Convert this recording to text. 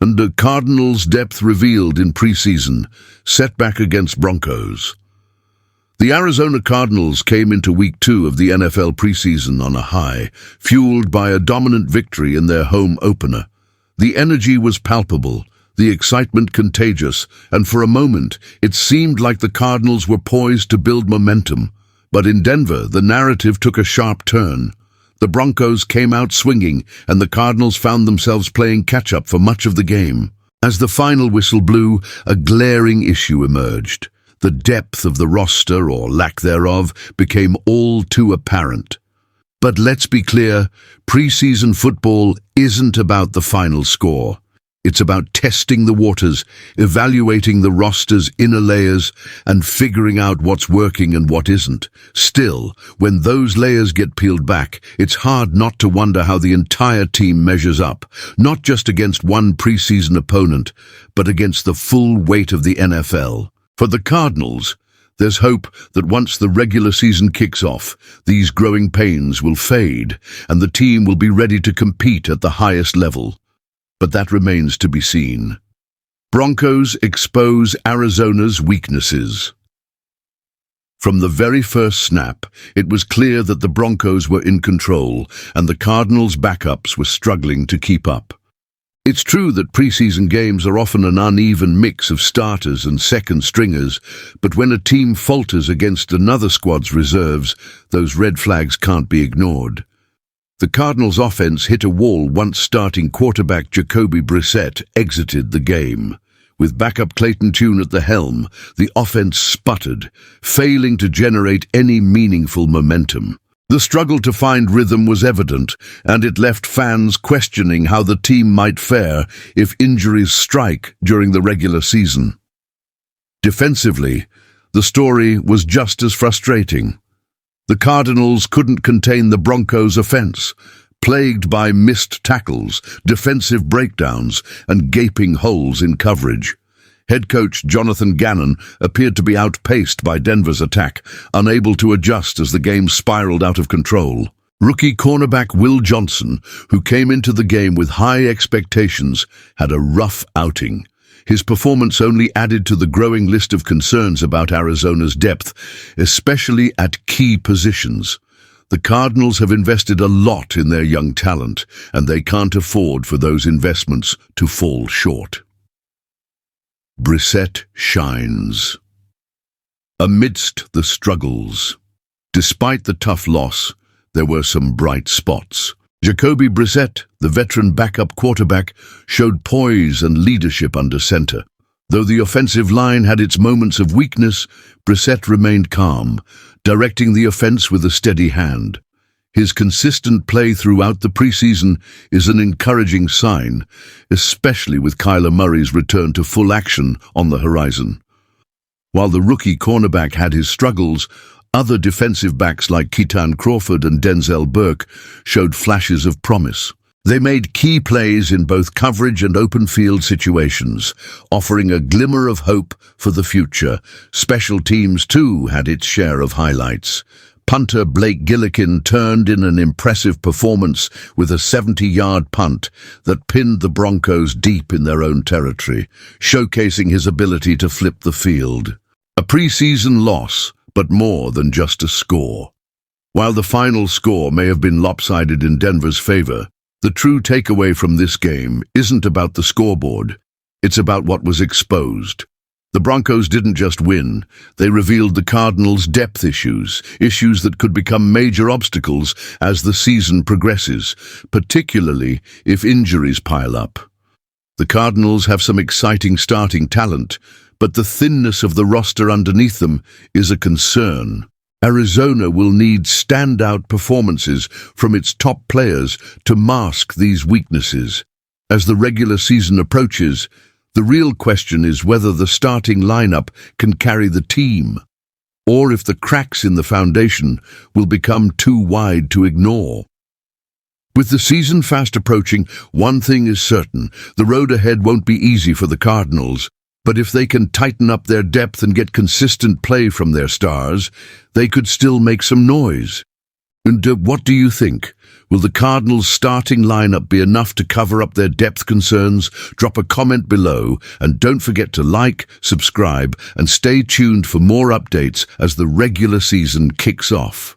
And the Cardinals' depth revealed in preseason, setback against Broncos. The Arizona Cardinals came into Week 2 of the NFL preseason on a high, fueled by a dominant victory in their home opener. The energy was palpable, the excitement contagious, and for a moment it seemed like the Cardinals were poised to build momentum. But in Denver, the narrative took a sharp turn. The Broncos came out swinging, and the Cardinals found themselves playing catch-up for much of the game. As the final whistle blew, a glaring issue emerged. The depth of the roster, or lack thereof, became all too apparent. But let's be clear, preseason football isn't about the final score. It's about testing the waters, evaluating the roster's inner layers, and figuring out what's working and what isn't. Still, when those layers get peeled back, it's hard not to wonder how the entire team measures up, not just against one preseason opponent, but against the full weight of the NFL. For the Cardinals, there's hope that once the regular season kicks off, these growing pains will fade, and the team will be ready to compete at the highest level. But that remains to be seen. Broncos expose Arizona's weaknesses. From the very first snap, it was clear that the Broncos were in control, and the Cardinals' backups were struggling to keep up. It's true that preseason games are often an uneven mix of starters and second stringers, but when a team falters against another squad's reserves, those red flags can't be ignored. The Cardinals' offense hit a wall once starting quarterback Jacoby Brissett exited the game. With backup Clayton Tune at the helm, the offense sputtered, failing to generate any meaningful momentum. The struggle to find rhythm was evident, and it left fans questioning how the team might fare if injuries strike during the regular season. Defensively, the story was just as frustrating. The Cardinals couldn't contain the Broncos' offense, plagued by missed tackles, defensive breakdowns, and gaping holes in coverage. Head coach Jonathan Gannon appeared to be outpaced by Denver's attack, unable to adjust as the game spiraled out of control. Rookie cornerback Will Johnson, who came into the game with high expectations, had a rough outing. His performance only added to the growing list of concerns about Arizona's depth, especially at key positions. The Cardinals have invested a lot in their young talent, and they can't afford for those investments to fall short. Brissett shines. Amidst the struggles, despite the tough loss, there were some bright spots. Jacoby Brissett, the veteran backup quarterback, showed poise and leadership under center. Though the offensive line had its moments of weakness, Brissett remained calm, directing the offense with a steady hand. His consistent play throughout the preseason is an encouraging sign, especially with Kyler Murray's return to full action on the horizon. While the rookie cornerback had his struggles, other defensive backs like Keaton Crawford and Denzel Burke showed flashes of promise. They made key plays in both coverage and open field situations, offering a glimmer of hope for the future. Special teams, too, had its share of highlights. Punter Blake Gillikin turned in an impressive performance with a 70-yard punt that pinned the Broncos deep in their own territory, showcasing his ability to flip the field. A preseason loss, but more than just a score. While the final score may have been lopsided in Denver's favor, the true takeaway from this game isn't about the scoreboard. It's about what was exposed. The Broncos didn't just win, they revealed the Cardinals' depth issues that could become major obstacles as the season progresses, particularly if injuries pile up. The Cardinals have some exciting starting talent, but the thinness of the roster underneath them is a concern. Arizona will need standout performances from its top players to mask these weaknesses. As the regular season approaches, the real question is whether the starting lineup can carry the team, or if the cracks in the foundation will become too wide to ignore. With the season fast approaching, one thing is certain: the road ahead won't be easy for the Cardinals. But if they can tighten up their depth and get consistent play from their stars, they could still make some noise. And what do you think? Will Will the Cardinals' starting lineup be enough to cover up their depth concerns? Drop a comment below and don't forget to like, subscribe and stay tuned for more updates as the regular season kicks off.